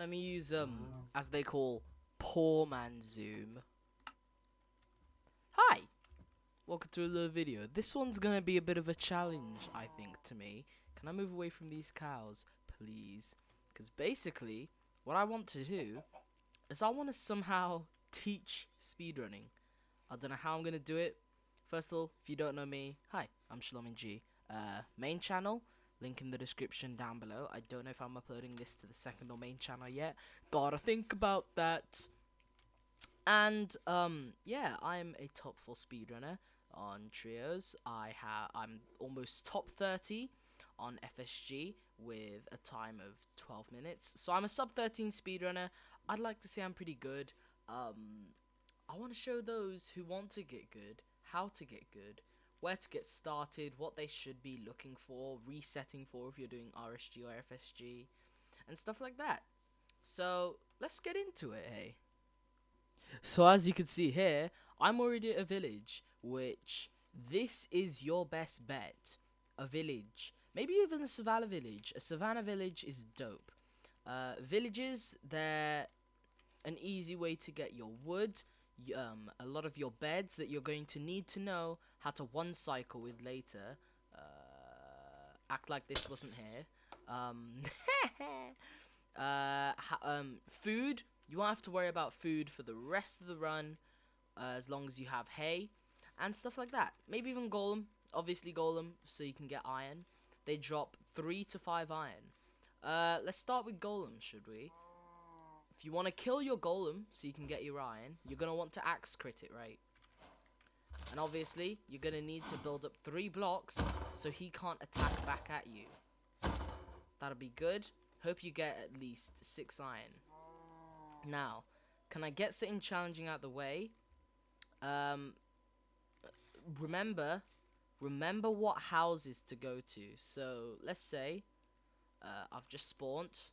Let me use as they call poor man zoom. Hi, welcome to another video. This one's gonna be a bit of a challenge, I think, to me. Can I move away from these cows, please? Because basically, what I want to do is I want to somehow teach speedrunning. I don't know how I'm gonna do it. First of all, if you don't know me, hi, I'm Shlomi G. Main channel, link in the description down below. I don't know if I'm uploading this to the second or main channel yet. Gotta think about that. And yeah, I'm a top 4 speedrunner on trios. I'm almost top 30 on FSG with a time of 12 minutes. So I'm a sub 13 speedrunner. I'd like to say I'm pretty good. I want to show those who want to get good how to get good, where to get started, what they should be looking for, resetting for if you're doing RSG or FSG, and stuff like that. So let's get into it, hey. So as you can see here, I'm already at a village, which this is your best bet. A village. Maybe even a savannah village. A savannah village is dope. Villages, they're an easy way to get your wood, a lot of your beds that you're going to need to know how to one cycle with later. Act like this wasn't here. Food. You won't have to worry about food for the rest of the run, as long as you have hay and stuff like that. Maybe even golem. Obviously golem, so you can get iron. They drop 3 to 5 iron. Let's start with golem, should we? If you want to kill your golem so you can get your iron, you're going to want to axe crit it, right? And obviously, you're going to need to build up 3 blocks so he can't attack back at you. That'll be good. Hope you get at least 6 iron. Now, can I get something challenging out the way? Remember what houses to go to. So, let's say I've just spawned.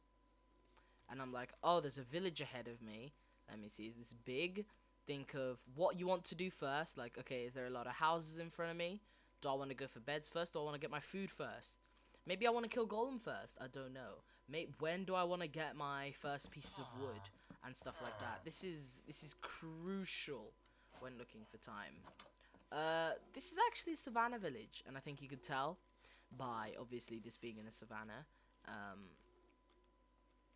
And I'm like, oh, there's a village ahead of me. Let me see, is this big? Think of what you want to do first. Like, okay, is there a lot of houses in front of me? Do I want to go for beds first? Do I want to get my food first? Maybe I want to kill golem first. I don't know. When do I want to get my first pieces of wood and stuff like that? This is crucial when looking for time. This is actually a savannah village, and I think you could tell by obviously this being in a savannah.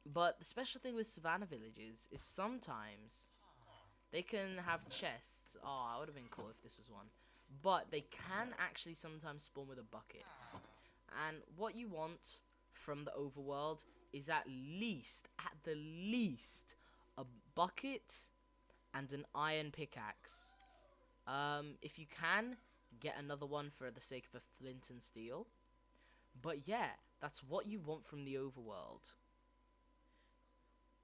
But the special thing with savannah villages is sometimes they can have chests. Oh, I would have been cool if this was one. But they can actually sometimes spawn with a bucket. And what you want from the overworld is at the least, a bucket and an iron pickaxe. If you can, get another one for the sake of a flint and steel. But yeah, that's what you want from the overworld.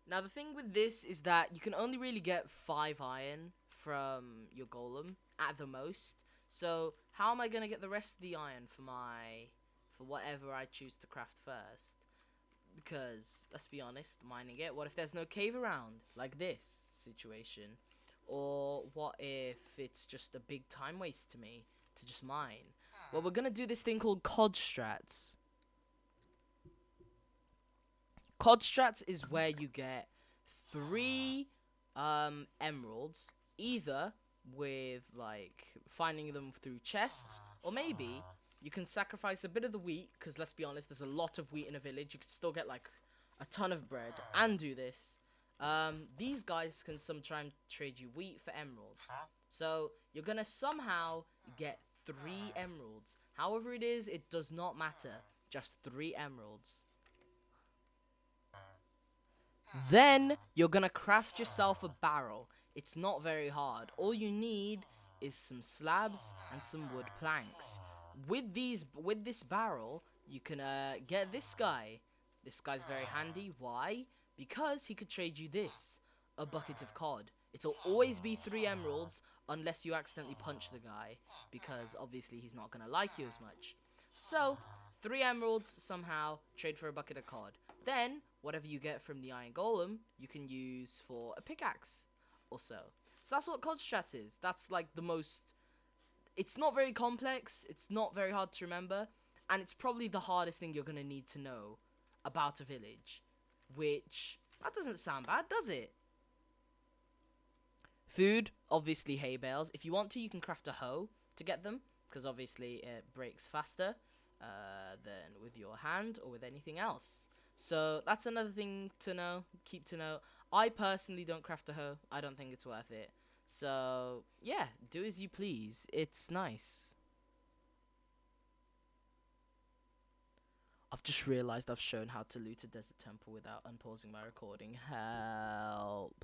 Now, the thing with this is that you can only really get 5 iron from your golem, at the most. So, how am I going to get the rest of the iron for whatever I choose to craft first? Because, let's be honest, mining it, what if there's no cave around? Like this situation. Or what if it's just a big time waste to me to just mine? Well, we're going to do this thing called COD strats. COD strats is where you get 3 emeralds, either with like finding them through chests, or maybe you can sacrifice a bit of the wheat, because let's be honest, there's a lot of wheat in a village. You could still get like a ton of bread and do this. These guys can sometimes trade you wheat for emeralds. So you're gonna somehow get 3 emeralds. However it is, it does not matter. Just 3 emeralds. Then you're gonna craft yourself a barrel. It's not very hard. All you need is some slabs and some wood planks. With this barrel, you can get this guy. This guy's very handy. Why? Because he could trade you this, a bucket of cod. It'll always be 3 emeralds unless you accidentally punch the guy, because obviously he's not gonna like you as much. So 3 emeralds somehow, trade for a bucket of cod. Then, whatever you get from the iron golem, you can use for a pickaxe also. So that's what COD strat is. That's like the most... It's not very complex, it's not very hard to remember, and it's probably the hardest thing you're going to need to know about a village. Which, That doesn't sound bad, does it? Food, obviously hay bales. If you want to, you can craft a hoe to get them, because obviously it breaks faster than with your hand or with anything else. So that's another thing to know, keep to know. I personally don't craft a hoe. I don't think it's worth it. So yeah, do as you please. It's nice. I've just realized I've shown how to loot a desert temple without unpausing my recording. Help.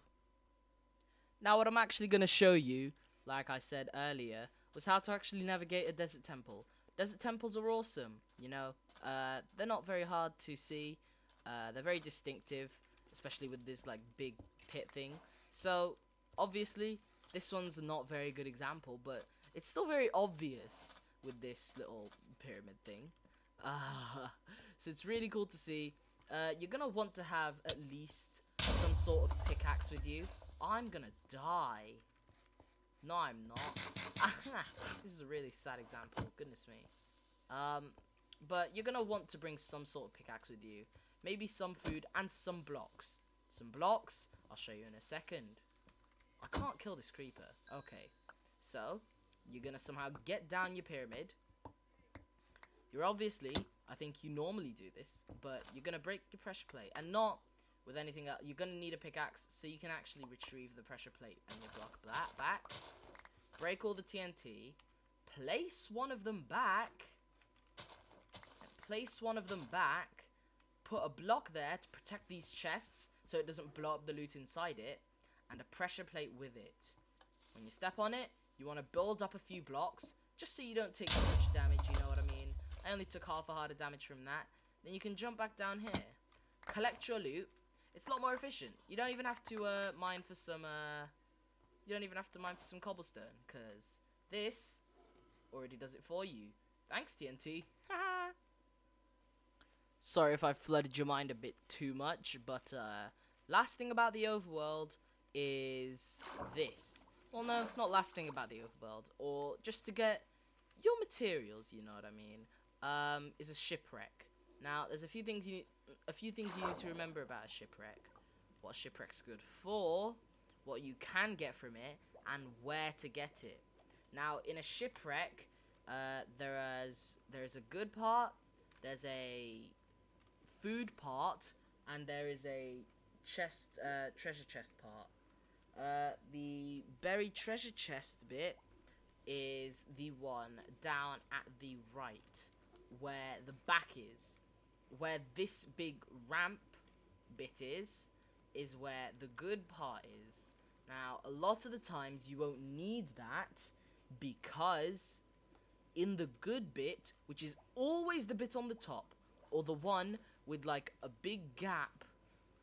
Now what I'm actually going to show you, like I said earlier, was how to actually navigate a desert temple. Desert temples are awesome, you know. They're not very hard to see. They're very distinctive, especially with this like big pit thing. So obviously this one's not a very good example, but it's still very obvious with this little pyramid thing. So it's really cool to see. You're gonna want to have at least some sort of pickaxe with you. I'm gonna die. No, I'm not. This is a really sad example. Goodness me. But you're gonna want to bring some sort of pickaxe with you. Maybe some food and some blocks. Some blocks, I'll show you in a second. I can't kill this creeper. Okay. So, you're gonna somehow get down your pyramid. You're obviously, I think you normally do this, but you're gonna break your pressure plate. And not with anything else. You're gonna need a pickaxe so you can actually retrieve the pressure plate and your block back. Break all the TNT. Place one of them back. Place one of them back. Put a block there to protect these chests so it doesn't blow up the loot inside it. And a pressure plate with it. When you step on it, you want to build up a few blocks just so you don't take too much damage, you know what I mean? I only took half a heart of damage from that. Then you can jump back down here. Collect your loot. It's a lot more efficient. You don't even have to mine for some cobblestone, because this already does it for you. Thanks, TNT. Sorry if I flooded your mind a bit too much, but last thing about the overworld is this. Well, no, not last thing about the overworld, or just to get your materials, you know what I mean, is a shipwreck. Now, there's a few things you need to remember about a shipwreck. What a shipwreck's good for, what you can get from it, and where to get it. Now, in a shipwreck, there's a good part, there's a food part, and there is a treasure chest part. The buried treasure chest bit is the one down at the right, where the back is. Where this big ramp bit is where the good part is. Now, a lot of the times you won't need that, because in the good bit, which is always the bit on the top, or the one with like a big gap,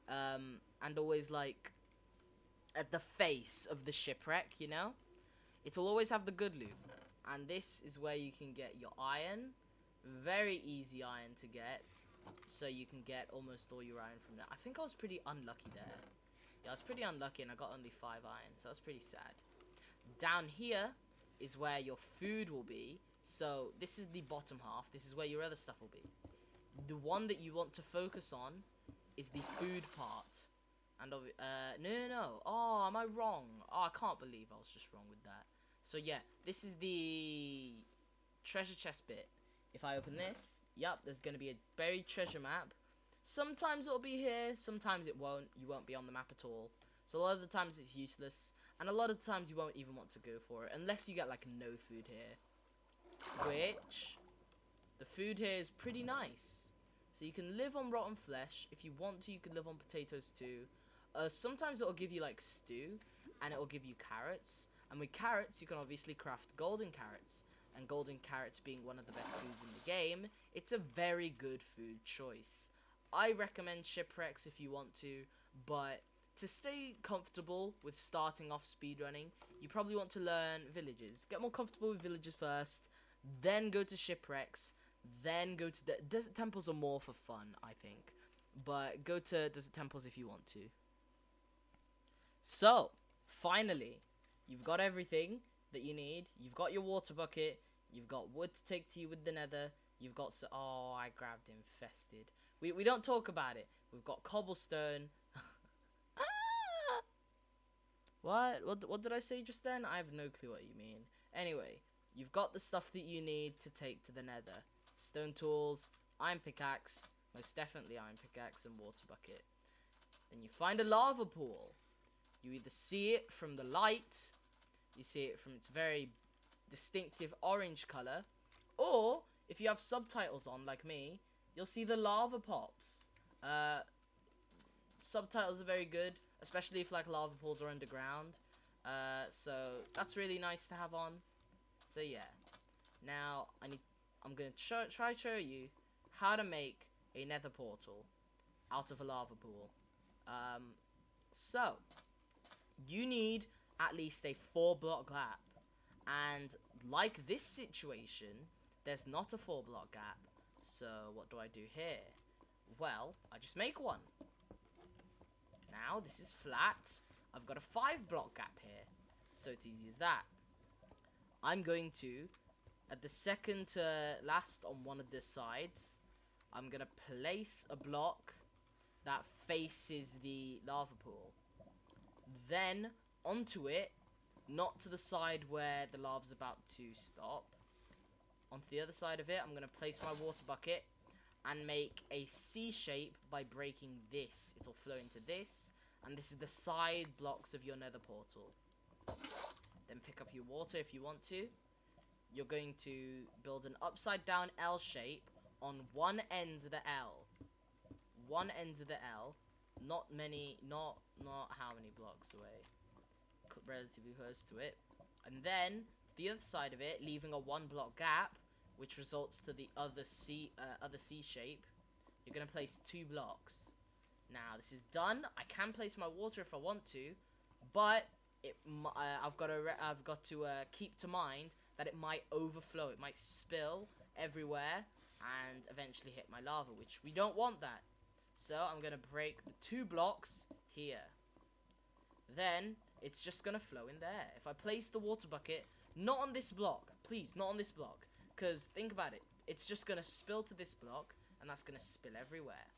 and always like at the face of the shipwreck, you know, it'll always have the good loot. And this is where you can get your iron. Very easy iron to get. So you can get almost all your iron from there. I think I was pretty unlucky there. Yeah, I was pretty unlucky and I got only 5 iron. So that's pretty sad. Down here is where your food will be. So this is the bottom half. This is where your other stuff will be. The one that you want to focus on is the food part. And no. Oh, am I wrong? Oh, I can't believe I was just wrong with that. So yeah, this is the treasure chest bit. If I open this, yep, there's going to be a buried treasure map. Sometimes it'll be here, sometimes it won't. You won't be on the map at all. So a lot of the times it's useless. And a lot of the times you won't even want to go for it. Unless you get like no food here. Which, the food here is pretty nice. So you can live on rotten flesh. If you want to, you can live on potatoes too. Sometimes it'll give you like stew. And it'll give you carrots. And with carrots, you can obviously craft golden carrots. And golden carrots being one of the best foods in the game, it's a very good food choice. I recommend shipwrecks if you want to, but to stay comfortable with starting off speedrunning, you probably want to learn villages. Get more comfortable with villages first, then go to shipwrecks, then go to desert temples are more for fun, I think. But go to desert temples if you want to. So, finally, you've got everything that you need. You've got your water bucket. You've got wood to take to you with the nether. You've got oh, I grabbed infested. We don't talk about it. We've got cobblestone. What did I say just then? I have no clue what you mean. Anyway, you've got the stuff that you need to take to the nether. Stone tools, iron pickaxe, most definitely iron pickaxe, and water bucket. Then you find a lava pool. You either see it from the light, you see it from its very distinctive orange color, or if you have subtitles on like me, you'll see the lava pops. Subtitles are very good, especially if like lava pools are underground. So that's really nice to have on. So yeah, now I'm gonna try show you how to make a nether portal out of a lava pool. So you need at least a 4-block gap, and like this situation, there's not a 4-block gap. So what do I do here? Well, I just make one. Now this is flat. I've got a 5-block gap here, so it's easy as that. I'm going to, at the second to last on one of the sides, I'm gonna place a block that faces the lava pool. Then onto it, not to the side where the lava's about to stop. Onto the other side of it, I'm gonna place my water bucket and make a C shape by breaking this. It'll flow into this, and this is the side blocks of your nether portal. Then pick up your water if you want to. You're going to build an upside down L shape on one end of the L. One end of the L, not how many blocks away, relatively close to it. And then to the other side of it, leaving a 1-block gap, which results to the other C shape. You're gonna place 2 blocks. Now this is done. I can place my water if I want to, but I've got to keep to mind that it might overflow. It might spill everywhere and eventually hit my lava, which we don't want that. So I'm gonna break the 2 blocks here. Then it's just gonna flow in there. If I place the water bucket not on this block, please, not on this block, because think about it, it's just gonna spill to this block, and that's gonna spill everywhere.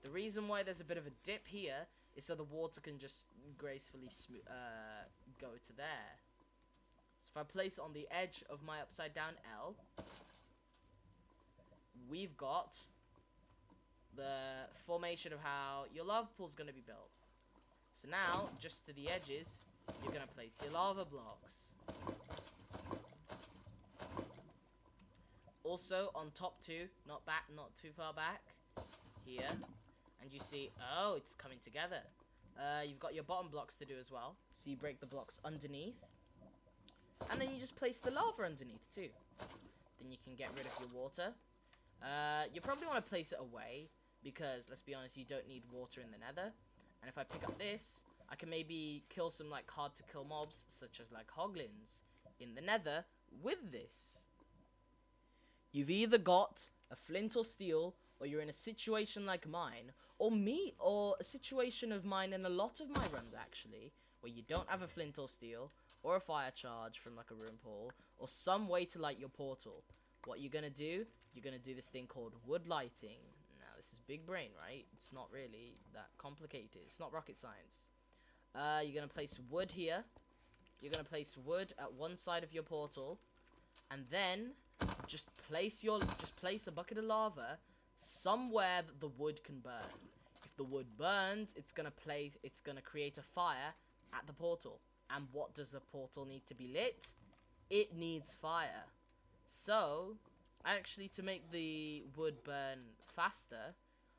The reason why there's a bit of a dip here is so the water can just gracefully go to there. So if I place it on the edge of my upside down L, we've got the formation of how your lava pool is going to be built. So now, just to the edges, you're going to place your lava blocks. Also, on top too, not too far back, here, and you see, oh, it's coming together. You've got your bottom blocks to do as well. So you break the blocks underneath, and then you just place the lava underneath too. Then you can get rid of your water. You probably want to place it away, because let's be honest, you don't need water in the nether. And if I pick up this, I can maybe kill some like hard to kill mobs, such as like hoglins, in the nether with this. You've either got a flint or steel, or you're in a situation like mine, or a situation of mine in a lot of my runs actually, where you don't have a flint or steel, or a fire charge from like a ruin pool, or some way to light your portal. What you're gonna do, you're gonna do this thing called wood lighting. Now this is big brain, right? It's not really that complicated. It's not rocket science. You're gonna place wood here. You're gonna place wood at one side of your portal, and then just place a bucket of lava somewhere that the wood can burn. If the wood burns, it's gonna create a fire at the portal. And what does the portal need to be lit? It needs fire. So, actually, to make the wood burn faster,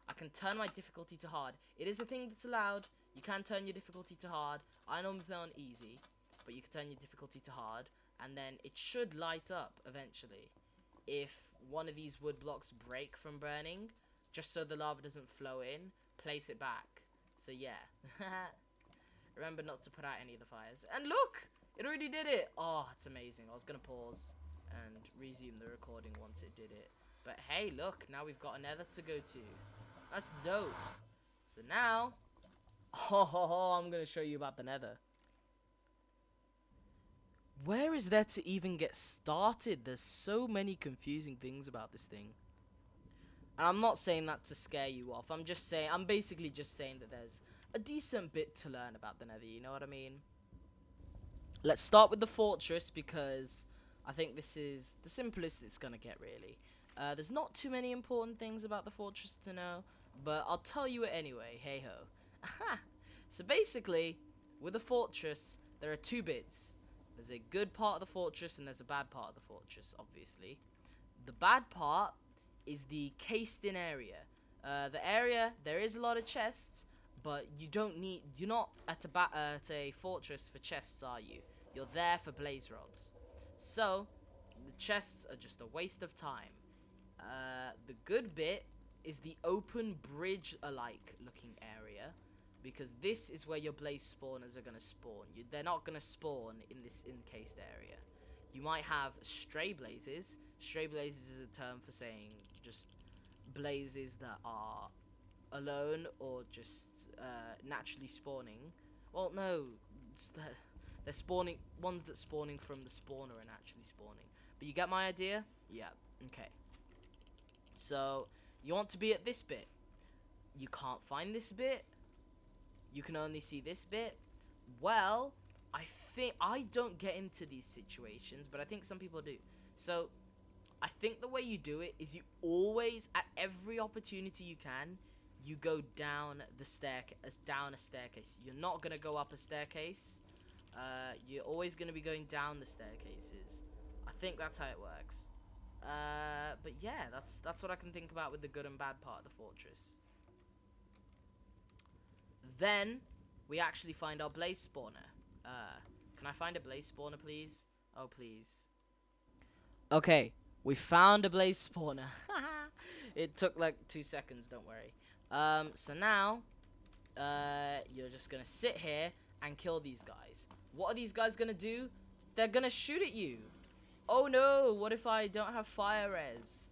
I can turn my difficulty to hard. It is a thing that's allowed. You can turn your difficulty to hard. I normally play on easy, but you can turn your difficulty to hard, and then it should light up eventually. If one of these wood blocks break from burning, just so the lava doesn't flow in, place it back. So yeah. Remember not to put out any of the fires. And look! It already did it! Oh, it's amazing. I was going to pause and resume the recording once it did it. But hey, look, now we've got a nether to go to. That's dope. So now, I'm going to show you about the nether. Where is there to even get started? There's so many confusing things about this thing. And I'm not saying that to scare you off. I'm basically just saying that there's a decent bit to learn about the nether, you know what I mean? Let's start with the fortress because I think this is the simplest it's gonna get, really. There's not too many important things about the fortress to know, but I'll tell you it anyway. Hey ho. So basically, with a fortress, there are two bits. There's a good part of the fortress and there's a bad part of the fortress, obviously. The bad part is the cased-in area. The area, there is a lot of chests, but you're not at a fortress for chests, are you? You're there for blaze rods. So, the chests are just a waste of time. The good bit is the open bridge-alike looking area, because this is where your blaze spawners are going to spawn. They're not going to spawn in this encased area. You might have stray blazes. Stray blazes is a term for saying just blazes that are alone or just naturally spawning. Well, no, they're spawning. Ones that spawning from the spawner are naturally spawning. But you get my idea? Yeah. Okay. So you want to be at this bit. You can't find this bit. You can only see this bit. Well, I think I don't get into these situations, but I think some people do. So I think the way you do it is you always, at every opportunity you can, you go down the staircase, down a staircase. You're not gonna go up a staircase. You're always gonna be going down the staircases. I think that's how it works. But yeah, that's what I can think about with the good and bad part of the fortress. Then we actually find our blaze spawner. Can I find a blaze spawner, please? Oh, please. Okay, we found a blaze spawner. It took like 2 seconds, don't worry. So now, you're just gonna sit here and kill these guys. What are these guys gonna do? They're gonna shoot at you. Oh no, what if I don't have fire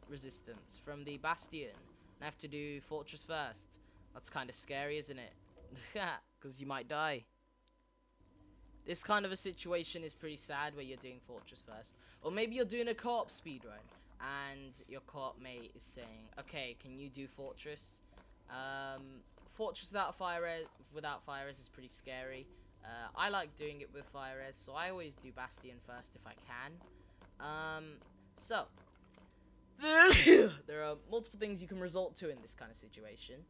resistance from the Bastion? I have to do fortress first. That's kind of scary, isn't it? Because you might die. This kind of a situation is pretty sad where you're doing fortress first. Or maybe you're doing a co-op speedrun and your co-op mate is saying, okay, can you do fortress? Fortress without fire res is pretty scary. I like doing it with fire res, so I always do Bastion first if I can. So there are multiple things you can resort to in this kind of situation.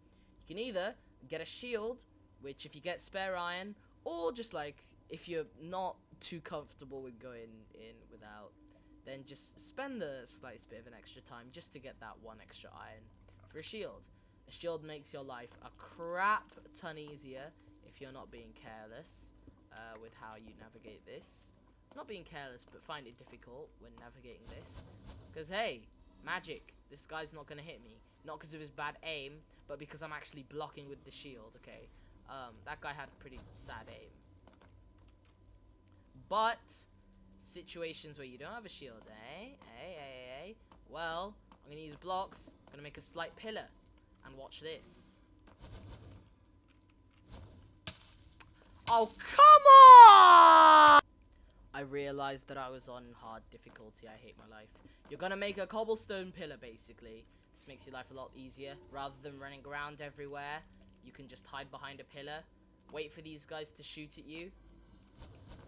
You can either get a shield, which if you get spare iron, or just like if you're not too comfortable with going in without, then just spend the slightest bit of an extra time just to get that one extra iron for a shield. A shield makes your life a crap ton easier if you're not being careless with how you navigate this. Not being careless, but find it difficult when navigating this. Because hey, magic, this guy's not gonna hit me. Not because of his bad aim, but because I'm actually blocking with the shield, okay? That guy had pretty sad aim. But situations where you don't have a shield, eh? Well, I'm gonna use blocks. I'm gonna make a slight pillar, and watch this. Oh, come on! I realized that I was on hard difficulty. I hate my life. You're gonna make a cobblestone pillar, basically. This makes your life a lot easier. Rather than running around everywhere, you can just hide behind a pillar. Wait for these guys to shoot at you.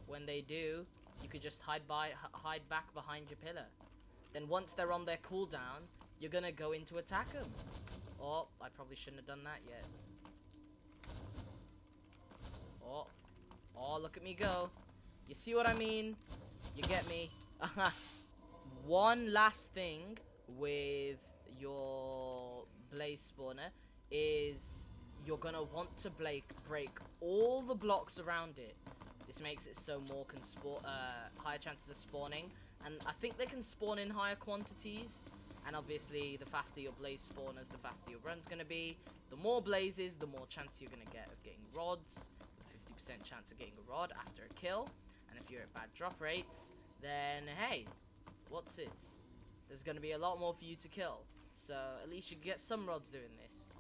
When they do, you could just hide back behind your pillar. Then once they're on their cooldown, you're gonna go in to attack them. Oh, I probably shouldn't have done that yet. Oh, look at me go. You see what I mean? You get me? One last thing with your blaze spawner is you're gonna want to break all the blocks around it. This makes it so more can higher chances of spawning, and I think they can spawn in higher quantities. And obviously, the faster your blaze spawners, the faster your run's gonna be. The more blazes, the more chance you're gonna get of getting rods. 50% chance of getting a rod after a kill. And if you're at bad drop rates, then hey, what's it? There's gonna be a lot more for you to kill. So at least you can get some rods doing this.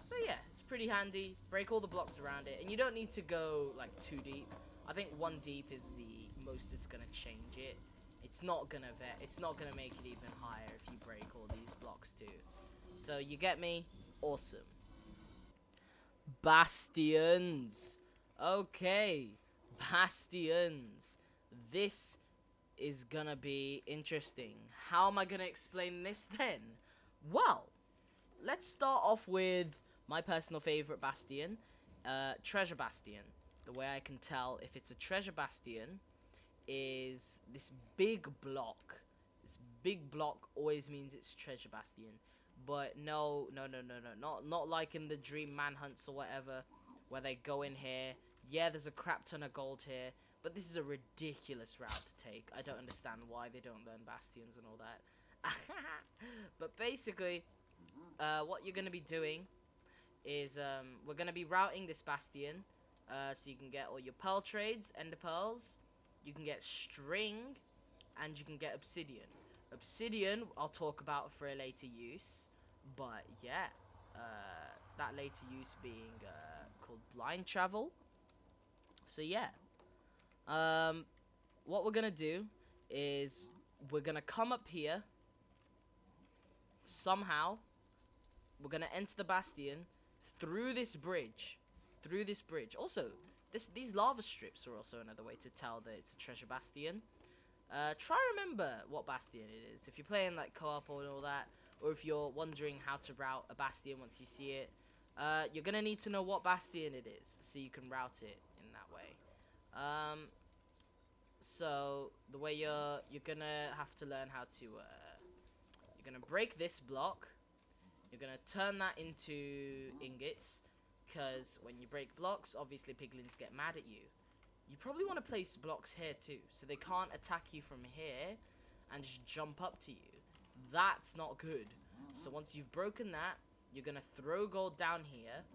So yeah, it's pretty handy. Break all the blocks around it, and you don't need to go like too deep. I think 1 deep is the most it's gonna change it. It's not gonna make it even higher if you break all these blocks too. So you get me? Awesome. Bastions. Okay. Bastions. This is gonna be interesting. How am I gonna explain this then? Well, let's start off with my personal favorite bastion, treasure bastion. The way I can tell if it's a treasure bastion is this big block. This big block always means it's treasure bastion. But no, not like in the dream manhunts or whatever, where they go in here. Yeah, there's a crap ton of gold here, but this is a ridiculous route to take. I don't understand why they don't learn bastions and all that. But basically, what you're gonna be doing is we're gonna be routing this bastion, so you can get all your pearl trades, ender pearls. You can get string, and you can get obsidian. Obsidian, I'll talk about for a later use, but yeah, that later use being called blind travel. So yeah, what we're gonna do is we're gonna come up here. Somehow, we're gonna enter the bastion through this bridge. Also, these lava strips are also another way to tell that it's a treasure bastion. Try remember what bastion it is. If you're playing like co-op and all that, or if you're wondering how to route a bastion once you see it, you're gonna need to know what bastion it is so you can route it in that way. So the way you're gonna have to learn how to you're gonna break this block. You're gonna turn that into ingots, because when you break blocks, obviously piglins get mad at you. You probably want to place blocks here too, so they can't attack you from here and just jump up to you. That's not good. So once you've broken that, you're gonna throw gold down here.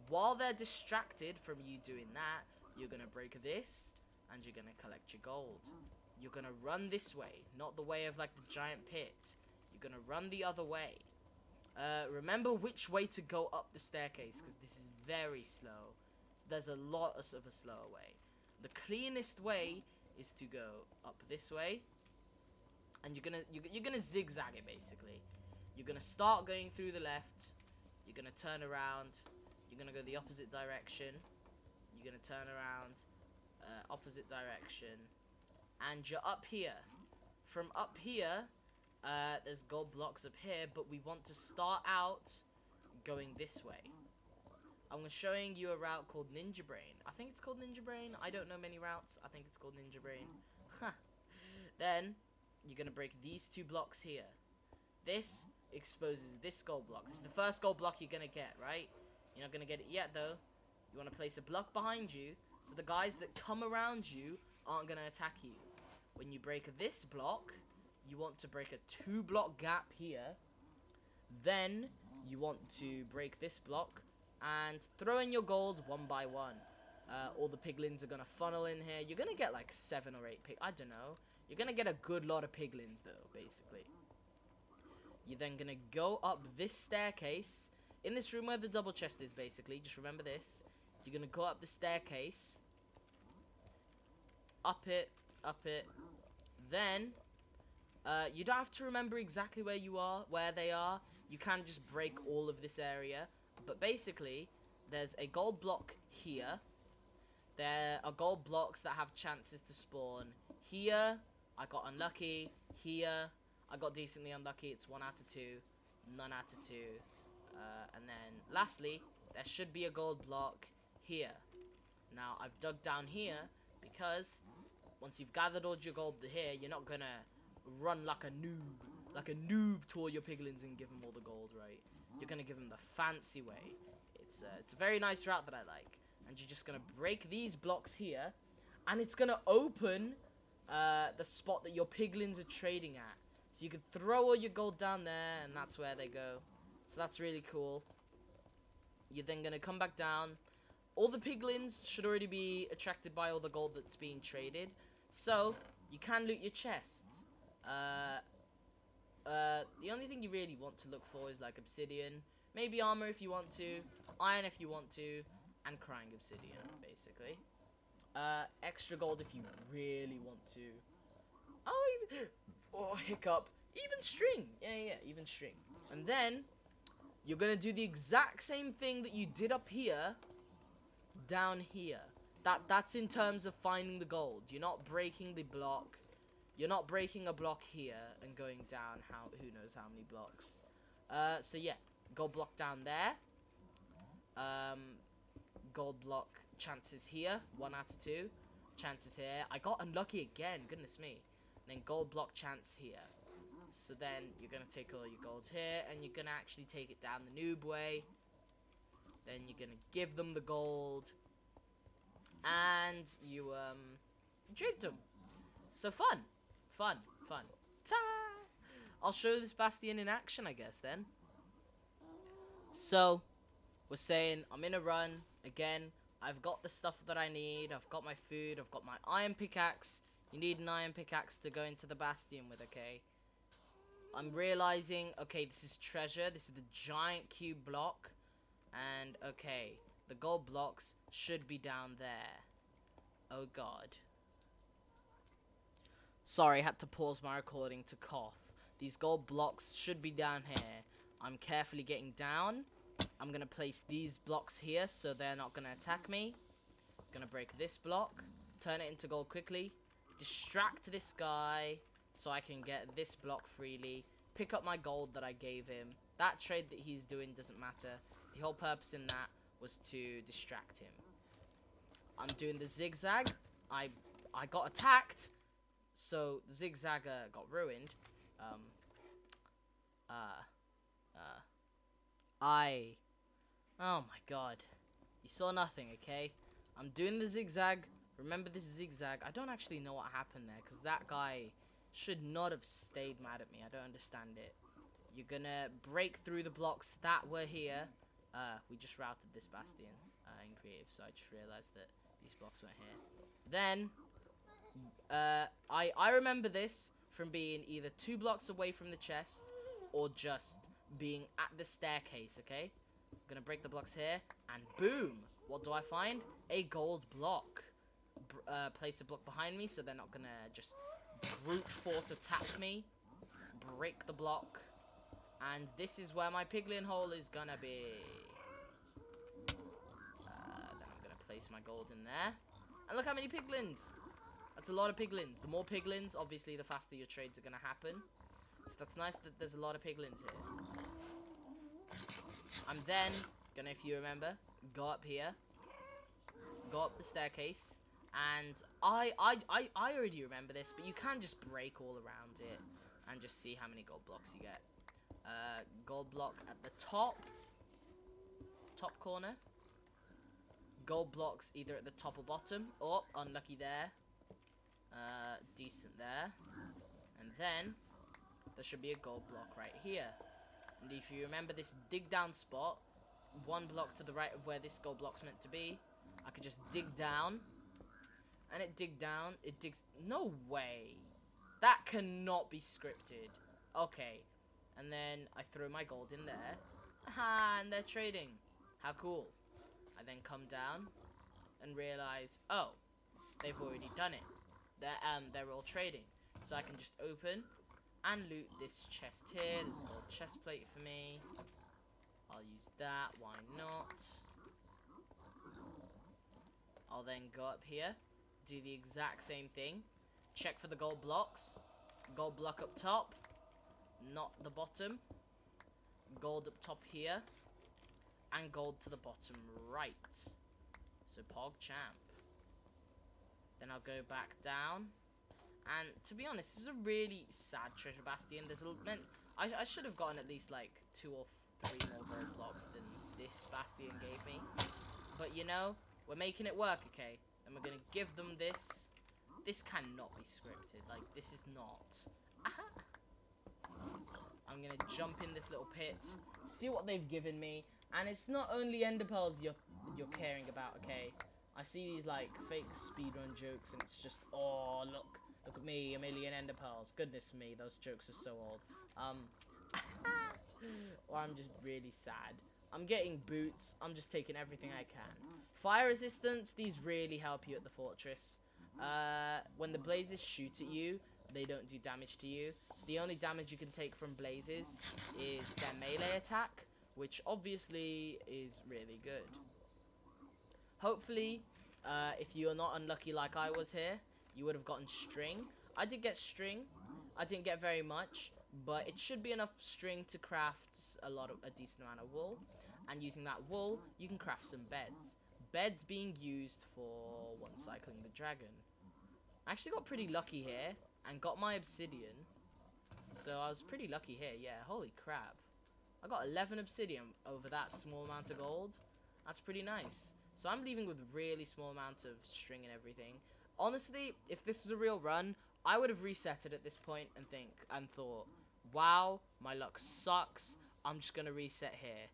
While they're distracted from you doing that, you're gonna break this, and you're gonna collect your gold. You're gonna run this way, not the way of like the giant pit. You're gonna run the other way. Remember which way to go up the staircase, because this is very slow. There's a lot of a slower way. The cleanest way is to go up this way, and you're gonna zigzag it basically. You're gonna start going through the left. You're gonna turn around. You're gonna go the opposite direction. You're gonna turn around, opposite direction, and you're up here. From up here, there's gold blocks up here, but we want to start out going this way. I'm showing you a route called Ninja Brain. I think it's called Ninja Brain. I don't know many routes. I think it's called Ninja Brain. Then, you're going to break these two blocks here. This exposes this gold block. This is the first gold block you're going to get, right? You're not going to get it yet, though. You want to place a block behind you, so the guys that come around you aren't going to attack you. When you break this block, you want to break a 2-block gap here. Then, you want to break this block and throw in your gold one by one. All the piglins are going to funnel in here. You're going to get like 7 or 8 I don't know. You're going to get a good lot of piglins though, basically. You're then going to go up this staircase. In this room where the double chest is, basically. Just remember this. You're going to go up the staircase. Up it. Then, you don't have to remember exactly where they are. You can just break all of this area. But basically, there's a gold block here. There are gold blocks that have chances to spawn. Here, I got unlucky. Here, I got decently unlucky. It's 1 out of 2. None out of 2. And then, lastly, there should be a gold block here. Now, I've dug down here because once you've gathered all your gold here, you're not going to run like a noob to all your piglins and give them all the gold, right? You're going to give them the fancy way. It's a very nice route that I like. And you're just going to break these blocks here. And it's going to open the spot that your piglins are trading at. So you can throw all your gold down there, and that's where they go. So that's really cool. You're then going to come back down. All the piglins should already be attracted by all the gold that's being traded. So, you can loot your chests. The only thing you really want to look for is like obsidian, maybe armor if you want to, iron if you want to, and crying obsidian, basically. Extra gold if you really want to. Oh, hiccup. Even string. Yeah, even string. And then, you're gonna do the exact same thing that you did up here, down here. That's in terms of finding the gold. You're not breaking the block. You're not breaking a block here and going down who knows how many blocks. So yeah, gold block down there. Gold block chances here, 1 out of 2. Chances here. I got unlucky again, goodness me. And then gold block chance here. So then you're gonna take all your gold here, and you're gonna actually take it down the noob way. Then you're gonna give them the gold, and you tricked them. So fun. Ta! I'll show this Bastion in action, I guess, then. So, we're saying I'm in a run. Again, I've got the stuff that I need. I've got my food. I've got my iron pickaxe. You need an iron pickaxe to go into the Bastion with, okay? I'm realizing, okay, this is treasure. This is the giant cube block. And, okay, the gold blocks should be down there. Oh, God. Sorry, had to pause my recording to cough. These gold blocks should be down here. I'm carefully getting down. I'm going to place these blocks here so they're not going to attack me. Going to break this block. Turn it into gold quickly. Distract this guy so I can get this block freely. Pick up my gold that I gave him. That trade that he's doing doesn't matter. The whole purpose in that was to distract him. I'm doing the zigzag. I got attacked. So the zigzag got ruined. Oh my god. You saw nothing, okay? I'm doing the zigzag. Remember this zigzag. I don't actually know what happened there, because that guy should not have stayed mad at me. I don't understand it. You're gonna break through the blocks that were here. We just routed this Bastion in creative, so I just realized that these blocks weren't here. Then, I remember this from being either 2 blocks away from the chest or just being at the staircase, okay? I'm gonna break the blocks here, and boom! What do I find? A gold block. Place a block behind me so they're not gonna just brute force attack me. Break the block. And this is where my piglin hole is gonna be. Then I'm gonna place my gold in there. And look how many piglins! That's a lot of piglins. The more piglins, obviously, the faster your trades are gonna happen. So that's nice that there's a lot of piglins here. I'm then gonna, if you remember, go up here. Go up the staircase. And I already remember this, but you can just break all around it and just see how many gold blocks you get. Gold block at the top corner. Gold blocks either at the top or bottom. Oh, unlucky there. Decent there. And then there should be a gold block right here. And if you remember this dig down spot, 1 block to the right of where this gold block's meant to be, I could just dig down. And it digs, no way. That cannot be scripted. Okay. And then I throw my gold in there. Aha, and they're trading. How cool. I then come down and realize, oh, they've already done it. They're all trading. So I can just open and loot this chest here. There's a gold chest plate for me. I'll use that, why not? I'll then go up here. Do the exact same thing. Check for the gold blocks. Gold block up top. Not the bottom. Gold up top here. And gold to the bottom right. So Pog Champ. Then I'll go back down. And to be honest, this is a really sad treasure bastion. I should have gotten at least like 2 or 3 more gold blocks than this bastion gave me. But you know, we're making it work, okay? And we're gonna give them this. This cannot be scripted. Like, this is not. Aha. I'm gonna jump in this little pit, see what they've given me, and it's not only ender pearls you're caring about, okay? I see these like fake speedrun jokes, and it's just, oh look at me, 1,000,000 ender pearls. Goodness me, those jokes are so old. Or I'm just really sad. I'm getting boots. I'm just taking everything I can. Fire resistance, these really help you at the fortress. When the blazes shoot at you, they don't do damage to you. So the only damage you can take from blazes is their melee attack, which obviously is really good. Hopefully, if you're not unlucky like I was here, you would have gotten string. I did get string. I didn't get very much, but it should be enough string to craft a decent amount of wool. And using that wool, you can craft some beds. Beds being used for one cycling the dragon. I actually got pretty lucky here and got my obsidian. So I was pretty lucky here, yeah. Holy crap. I got 11 obsidian over that small amount of gold. That's pretty nice. So I'm leaving with really small amount of string and everything. Honestly, if this was a real run, I would have reset it at this point and thought, wow, my luck sucks. I'm just gonna reset here.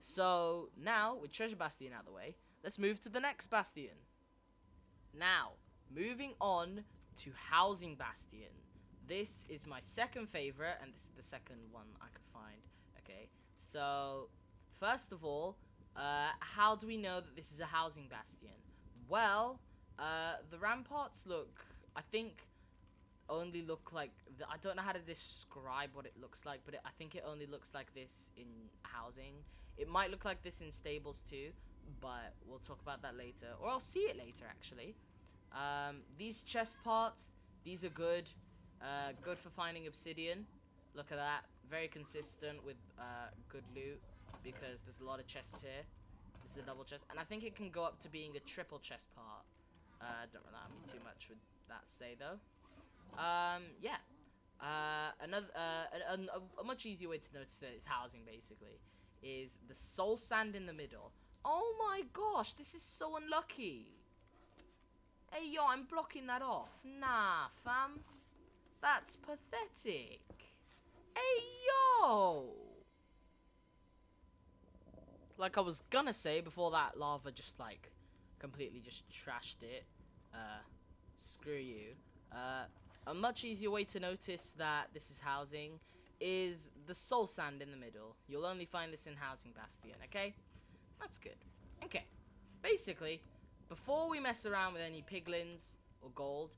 So now, with Treasure Bastion out of the way, let's move to the next Bastion. Now, moving on to Housing Bastion. This is my second favorite, and this is the second one I could find. Okay, so first of all, how do we know that this is a housing bastion? Well, the ramparts I think, only look like, I don't know how to describe what it looks like, but I think it only looks like this in housing. It might look like this in stables too, but we'll talk about that later, or I'll see it later actually. These chest parts, these are good. Good for finding obsidian. Look at that. Very consistent with good loot, because there's a lot of chests here. This is a double chest, and I think it can go up to being a triple chest part. Don't rely on me too much with that say though. Yeah. A much easier way to notice that it's housing basically is the soul sand in the middle. Oh my gosh, this is so unlucky. Hey yo, I'm blocking that off. Nah, fam. That's pathetic. Hey yo. Like I was gonna say before that lava just like completely just trashed it. Screw you. A much easier way to notice that this is housing is the soul sand in the middle. You'll only find this in Housing Bastion, okay? That's good. Okay. Basically, before we mess around with any piglins or gold,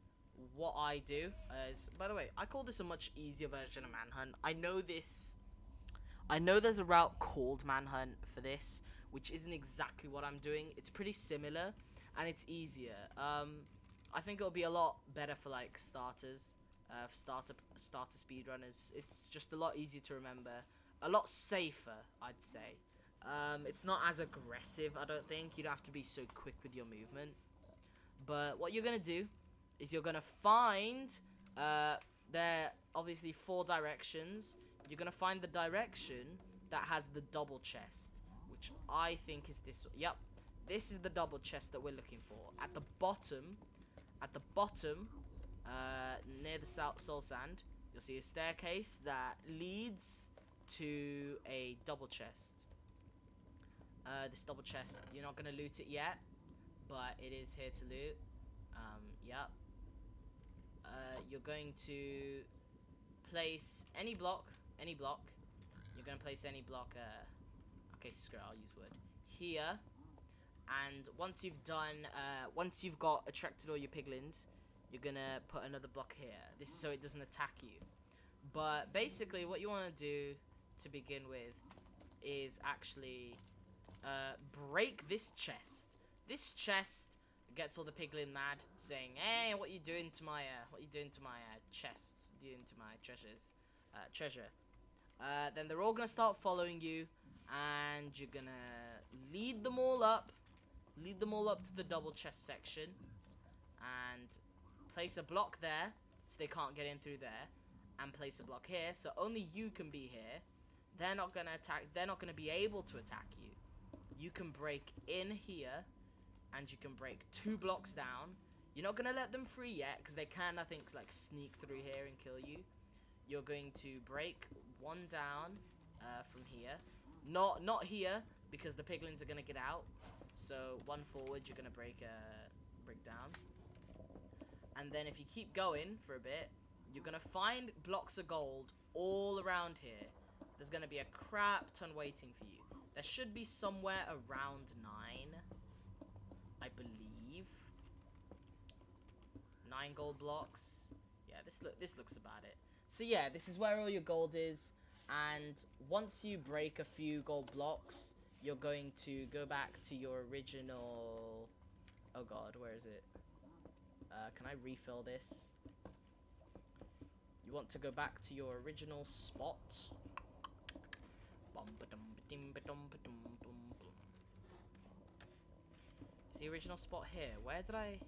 what I do is, by the way, I call this a much easier version of Manhunt. I know there's a route called Manhunt for this, which isn't exactly what I'm doing. It's pretty similar, and it's easier. I think it'll be a lot better for like starters, starter speedrunners. It's just a lot easier to remember, a lot safer, I'd say. It's not as aggressive, I don't think. You don't have to be so quick with your movement. But what you're gonna do is you're gonna find there obviously 4 directions. You're gonna find the direction that has the double chest, which I think is this. Yep, this is the double chest that we're looking for. At the bottom, near the soul sand, you'll see a staircase that leads to a double chest. This double chest, you're not gonna loot it yet, but it is here to loot. Yep. You're going to place any block. You're gonna place any block. Okay, screw it, I'll use wood here. And once you've done, once you've got attracted all your piglins, you're gonna put another block here. This is so it doesn't attack you. But basically, what you want to do to begin with is actually break this chest. This chest gets all the piglin mad, saying, "Hey, what you doing to my chest? Doing to my treasure?" Then they're all gonna start following you, and you're gonna lead them all up to the double chest section, and place a block there so they can't get in through there, and place a block here so only you can be here. They're not gonna attack. They're not gonna be able to attack you. You can break in here, and you can break 2 blocks down. You're not gonna let them free yet because they can, I think, like sneak through here and kill you. You're going to break 1 down from here. Not here because the piglins are gonna get out. So 1 forward, you're gonna break down. And then if you keep going for a bit, you're gonna find blocks of gold all around here. There's gonna be a crap ton waiting for you. There should be somewhere around 9, I believe. 9 gold blocks. Yeah, this looks about it. So yeah, this is where all your gold is. And once you break a few gold blocks, you're going to go back to your original Oh god, where is it? Can I refill this? You want to go back to your original spot? Is the original spot here? Where did I...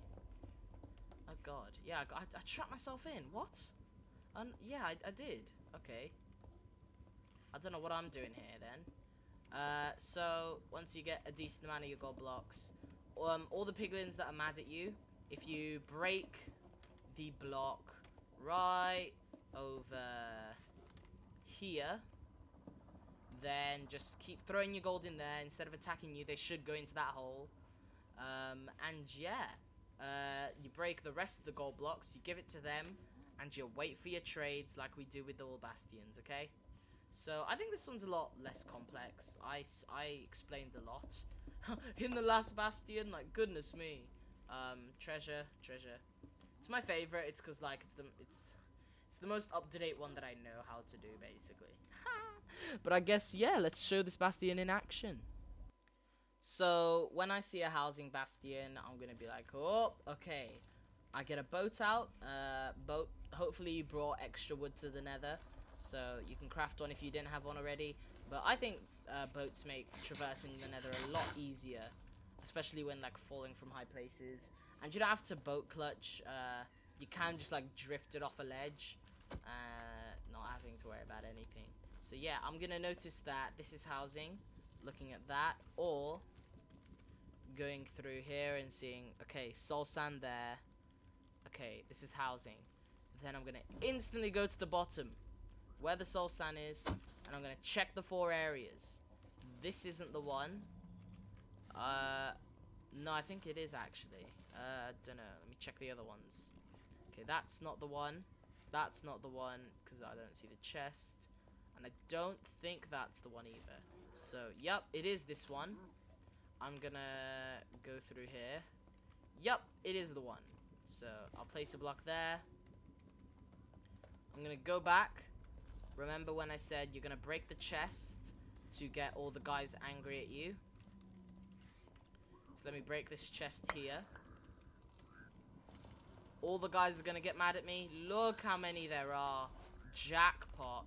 Oh god. Yeah, I trapped myself in. What? Yeah, I did. Okay. I don't know what I'm doing here then. So once you get a decent amount of your gold blocks, all the piglins that are mad at you, if you break the block right over here, then just keep throwing your gold in there. Instead of attacking you, they should go into that hole. And yeah, you break the rest of the gold blocks, you give it to them, and you wait for your trades like we do with all Bastions, okay? So I think this one's a lot less complex. I explained a lot in the last Bastion, like goodness me. Treasure. It's my favorite. It's because like it's the most up-to-date one that I know how to do, basically. But I guess yeah, let's show this Bastion in action. So when I see a housing Bastion, I'm gonna be like, oh, okay. I get a boat out. Boat. Hopefully you brought extra wood to the Nether, so you can craft one if you didn't have one already. But I think boats make traversing the Nether a lot easier, especially when like falling from high places. And you don't have to boat clutch. You can just like drift it off a ledge, not having to worry about anything. So yeah, I'm gonna notice that this is housing. Looking at that, or going through here and seeing, okay, soul sand there. Okay, this is housing. Then I'm gonna instantly go to the bottom where the soul sand is, and I'm gonna check the 4 areas. This isn't the one. No, I think it is actually. Don't know. Let me check the other ones. Okay, that's not the one. That's not the one because I don't see the chest, and I don't think that's the one either. So, yep, it is this one. I'm gonna go through here. Yep, it is the one. So, I'll place a block there. I'm gonna go back. Remember when I said you're gonna break the chest to get all the guys angry at you? So let me break this chest here. All the guys are gonna get mad at me. Look how many there are. Jackpot.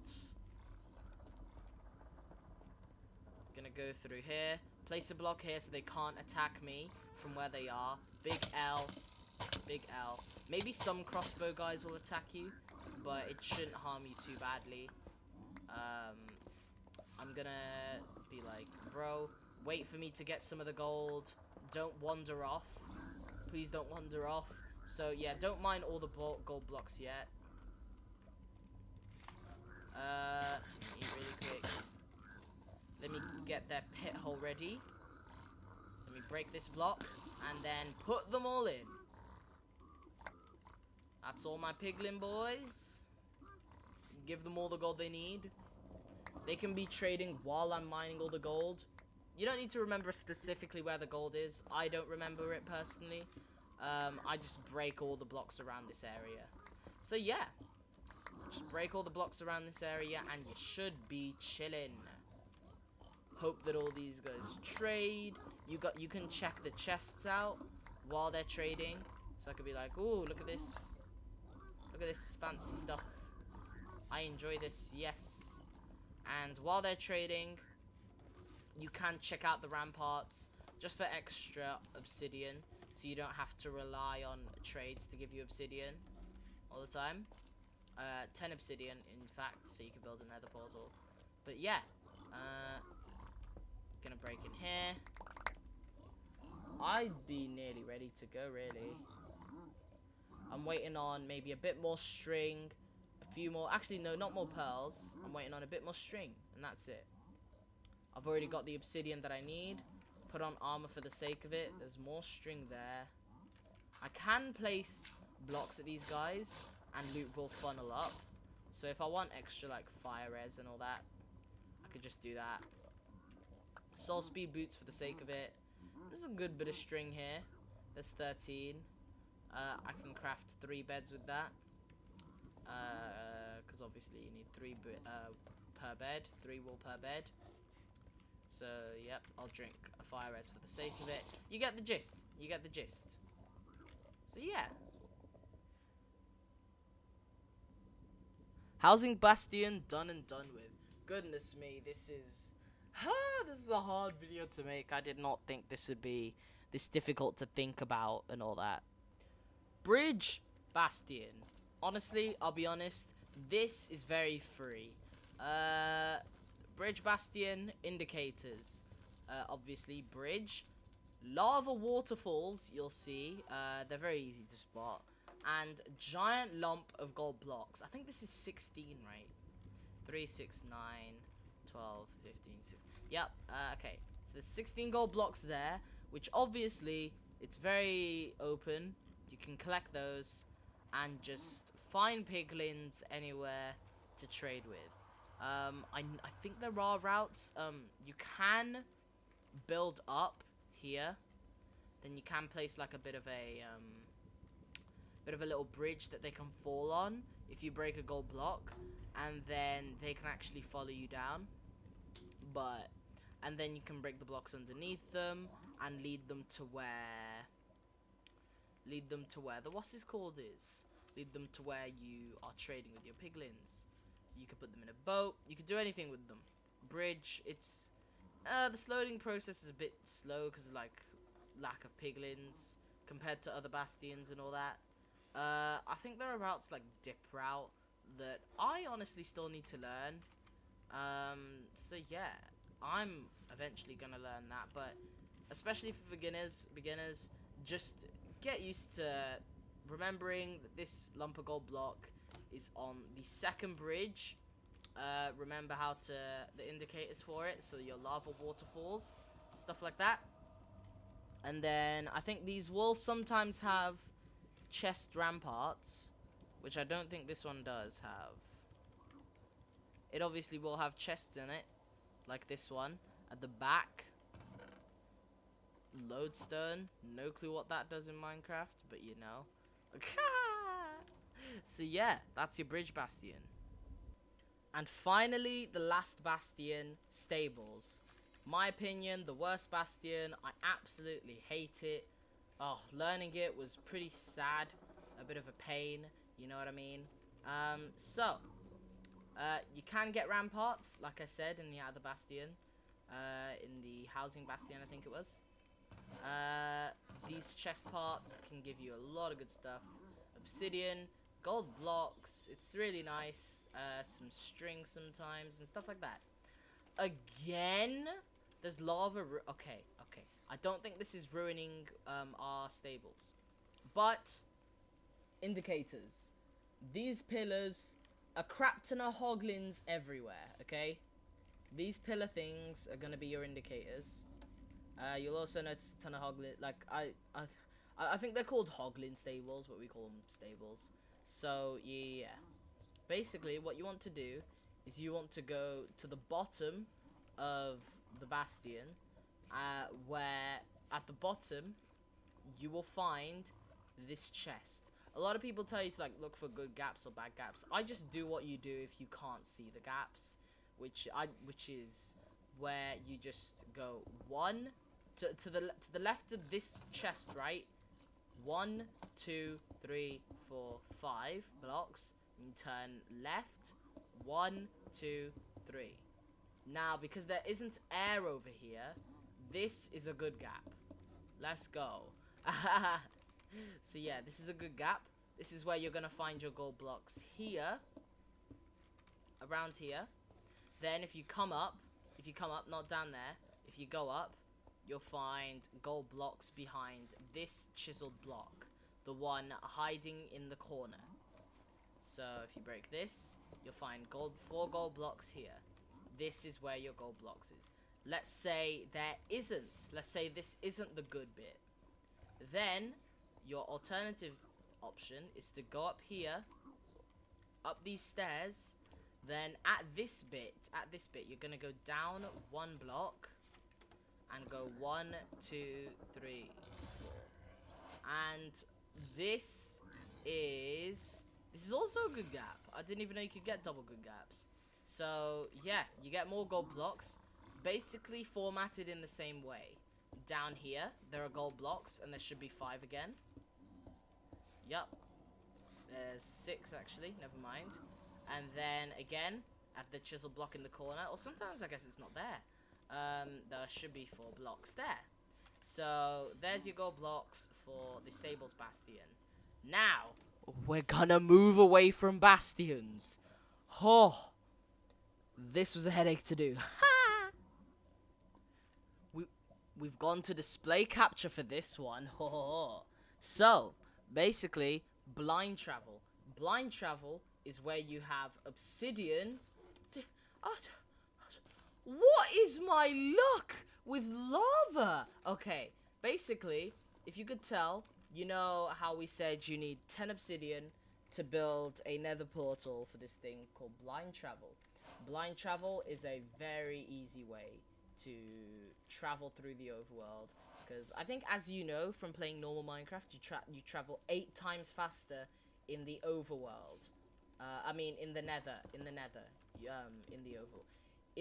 Gonna go through here. Place a block here so they can't attack me from where they are. Big L. Big L. Maybe some crossbow guys will attack you, but it shouldn't harm you too badly. I'm gonna be like, bro, wait for me to get some of the gold. Don't wander off. Please don't wander off. So yeah, don't mind all the gold blocks yet. Eat really quick. Let me get their pit hole ready. Let me break this block and then put them all in. That's all my piglin boys. Give them all the gold they need. They can be trading while I'm mining all the gold. You don't need to remember specifically where the gold is. I don't remember it personally. I just break all the blocks around this area. So yeah, just break all the blocks around this area and you should be chilling. Hope that all these guys trade. You can check the chests out while they're trading. So I could be like, ooh, look at this. Look at this fancy stuff. I enjoy this, yes. And while they're trading, you can check out the ramparts just for extra obsidian, so you don't have to rely on trades to give you obsidian all the time. 10 obsidian, in fact, so you can build a nether portal. But yeah, gonna break in here. I'd be nearly ready to go, really. I'm waiting on maybe a bit more string, a few more, actually no, not more pearls. I'm waiting on a bit more string, and that's it. I've already got the obsidian that I need. Put on armor for the sake of it. There's more string there. I can place blocks at these guys, and loot will funnel up. So if I want extra like fire res and all that, I could just do that. Soul speed boots for the sake of it. There's a good bit of string here. There's 13. I can craft 3 beds with that. Because obviously you need 3 per bed. 3 wool per bed. So, yep, I'll drink a fire res for the sake of it. You get the gist. You get the gist. So yeah. Housing Bastion done and done with. Goodness me, this is a hard video to make. I did not think this would be this difficult to think about and all that. Bridge Bastion. Honestly, I'll be honest, this is very free. Bridge Bastion indicators. Obviously bridge. Lava waterfalls, you'll see. They're very easy to spot. And giant lump of gold blocks. I think this is 16, right? 3, 6, 9, 12, 15, 16. Yep, okay. So there's 16 gold blocks there, which obviously, it's very open. You can collect those and just find piglins anywhere to trade with. I think there are routes. You can build up here. Then you can place like a bit of a little bridge that they can fall on if you break a gold block, and then they can actually follow you down. And then you can break the blocks underneath them and lead them to where the what's this called is. Lead them to where you are trading with your piglins. So you could put them in a boat. You could do anything with them. Bridge. It's the loading process is a bit slow because like lack of piglins compared to other bastions and all that. I think there are routes like dip route that I honestly still need to learn. So yeah, I'm eventually gonna learn that, but especially for beginners, just get used to remembering that this lump of gold block is on the second bridge. Remember how to the indicators for it, so your lava waterfalls, stuff like that. And then I think these will sometimes have chest ramparts, which I don't think this one does have. It obviously will have chests in it, like this one at the back. Lodestone, no clue what that does in Minecraft, but you know. So yeah, that's your bridge bastion. And finally, the last bastion, stables. My opinion, the worst bastion. I absolutely hate it. Oh, learning it was pretty sad, a bit of a pain, you know what I mean? You can get ramparts, like I said, in the other bastion, in the housing bastion, I think it was. These chest parts can give you a lot of good stuff. Obsidian, gold blocks, it's really nice. Some string sometimes and stuff like that. Again, there's lava. Okay. I don't think this is ruining our stables, but indicators. These pillars, a crap ton of hoglins everywhere. Okay, these pillar things are gonna be your indicators. You'll also notice a ton of hoglin. Like I think they're called hoglin stables, but we call them stables. So yeah, basically what you want to do is you want to go to the bottom of the bastion, where at the bottom you will find this chest. A lot of people tell you to like look for good gaps or bad gaps. I just do what you do if you can't see the gaps, which is where you just go one to the left of this chest, right? 1, 2, 3, 4, 5 blocks. And turn left. 1, 2, 3. Now, because there isn't air over here, this is a good gap. Let's go. So yeah, this is a good gap. This is where you're gonna find your gold blocks here, around here. Then if you come up, not down there, if you go up, you'll find gold blocks behind this chiseled block, the one hiding in the corner. So if you break this, you'll find 4 gold blocks here. This is where your gold blocks is. Let's say there isn't. Let's say this isn't the good bit. Then your alternative option is to go up here, up these stairs. Then at this bit, you're gonna go down 1 block and go 1, 2, 3, 4. And this is also a good gap. I didn't even know you could get double good gaps. So yeah, you get more gold blocks, basically formatted in the same way. down here, there are gold blocks, and there should be 5 again. Yup. There's 6, actually. Never mind. And then, again, at the chisel block in the corner, or sometimes I guess it's not there. There should be 4 blocks there. So, there's your gold blocks for the Stables Bastion. Now, we're gonna move away from Bastions. Oh, this was a headache to do. We've gone to display capture for this one. So, basically, blind travel. Blind travel is where you have obsidian. What is my luck with lava? Okay, basically, if you could tell, you know how we said you need 10 obsidian to build a nether portal for this thing called blind travel. Blind travel is a very easy way to travel through the overworld, because I think, as you know from playing normal Minecraft, you travel 8 times faster in the overworld. I mean, in the nether, in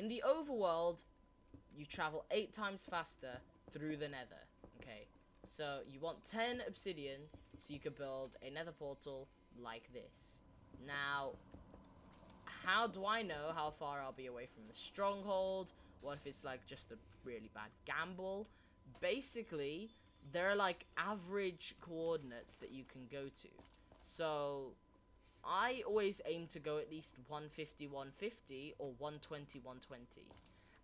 the overworld, you travel 8 times faster through the nether. Okay, so you want 10 obsidian so you can build a nether portal like this. Now, how do I know how far I'll be away from the stronghold? What if it's like just a really bad gamble? Basically, there are like average coordinates that you can go to. So I always aim to go at least 150, 150 or 120, 120.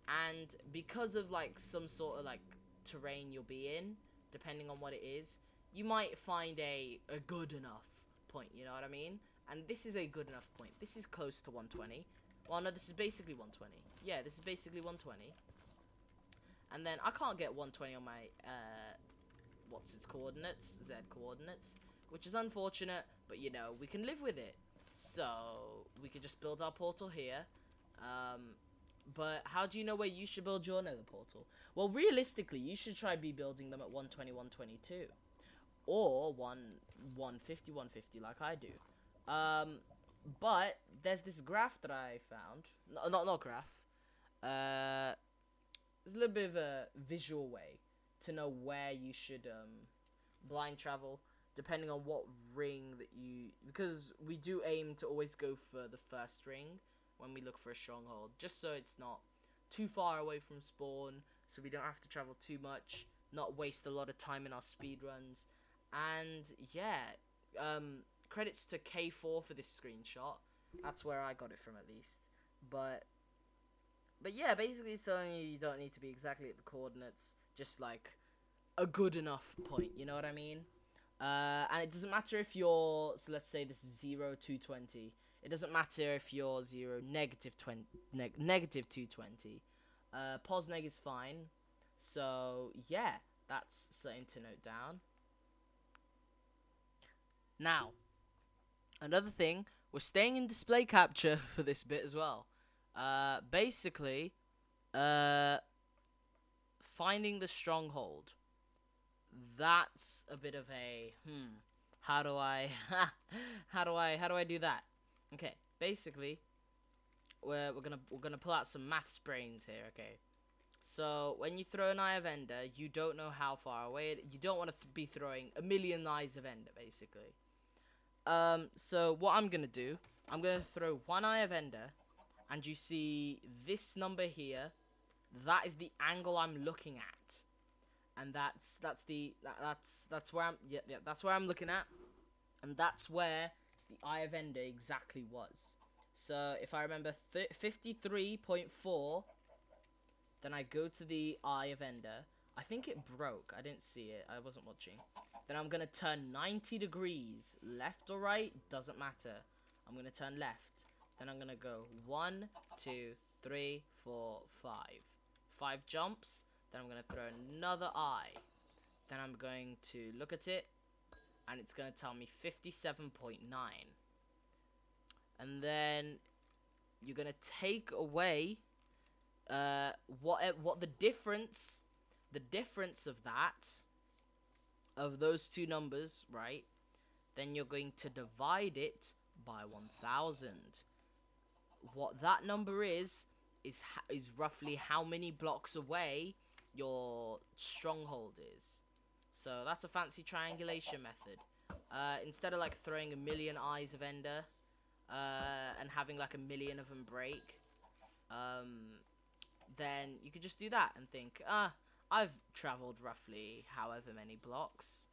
And because of like some sort of like terrain you'll be in, depending on what it is, you might find a good enough point, you know what I mean? And this is a good enough point. This is close to 120. Well, no, this is basically 120. Yeah, this is basically 120. And then I can't get 120 on my, what's its coordinates? Z coordinates. Which is unfortunate, but you know, we can live with it. So, we could just build our portal here. But how do you know where you should build your nether portal? Well, realistically, you should try be building them at 120, 122. Or 150, 150 like I do. But there's this graph that I found. No, not graph. There's a little bit of a visual way to know where you should blind travel, depending on what ring that you... Because we do aim to always go for the first ring when we look for a stronghold, just so it's not too far away from spawn, so we don't have to travel too much, not waste a lot of time in our speed runs. And yeah, credits to K4 for this screenshot. That's where I got it from, at least. But yeah, basically it's telling you don't need to be exactly at the coordinates, just like a good enough point, you know what I mean? And it doesn't matter if you're, so let's say this is 0, 220. It doesn't matter if you're 0, negative 220. Posneg is fine. So yeah, that's something to note down. Now, another thing, we're staying in display capture for this bit as well. Basically, finding the stronghold. That's a bit of a how do I do that? Okay, basically, we're gonna pull out some maths brains here. Okay, so when you throw an eye of ender, you don't know how far away you don't want to be throwing a million eyes of ender, basically. So what I'm gonna do, I'm gonna throw one eye of ender, and you see this number here. That is the angle I'm looking at, and that's where I'm that's where I'm looking at, and that's where the eye of ender exactly was. So if I remember 53.4, then I go to the eye of ender. I think it broke. I didn't see it. I wasn't watching. Then I'm going to turn 90 degrees. Left or right, doesn't matter. I'm going to turn left. Then I'm going to go 1, 2, 3, 4, 5. 5 jumps. Then I'm going to throw another eye. Then I'm going to look at it, and it's going to tell me 57.9. And then you're going to take away what the difference of that, of those two numbers, right? Then you're going to divide it by 1000. What that number is roughly how many blocks away your stronghold is. So that's a fancy triangulation method. Instead of like throwing a million eyes of Ender and having like a million of them break, then you could just do that and think, I've traveled roughly however many blocks.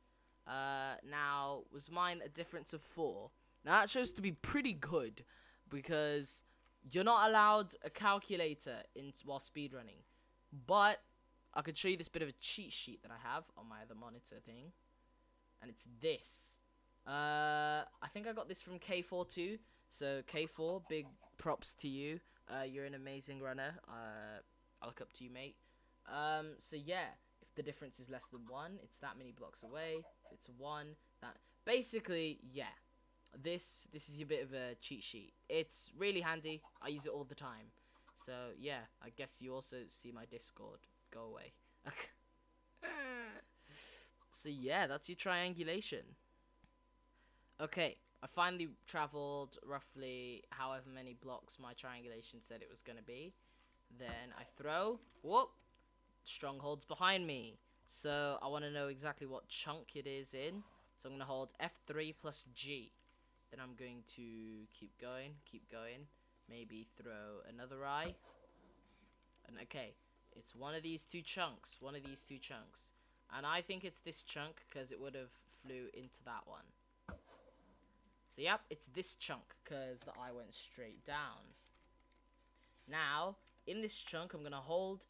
Now, was mine a difference of 4? Now that shows to be pretty good, because you're not allowed a calculator while speedrunning. But I could show you this bit of a cheat sheet that I have on my other monitor thing, and it's this. I think I got this from K4 too. So K4, big props to you. You're an amazing runner. I look up to you, mate. So yeah, if the difference is less than 1, it's that many blocks away. If it's 1, that basically, yeah. This is your bit of a cheat sheet. It's really handy. I use it all the time. So yeah, I guess you also see my Discord. Go away. So yeah, that's your triangulation. Okay, I finally traveled roughly however many blocks my triangulation said it was going to be. Then I throw. Whoop! Stronghold's behind me. So I want to know exactly what chunk it is in. So I'm going to hold F3 plus G. Then I'm going to keep going. Maybe throw another eye. And okay, it's one of these two chunks. And I think it's this chunk because it would have flew into that one. So yep, it's this chunk because the eye went straight down. Now, in this chunk, I'm going to hold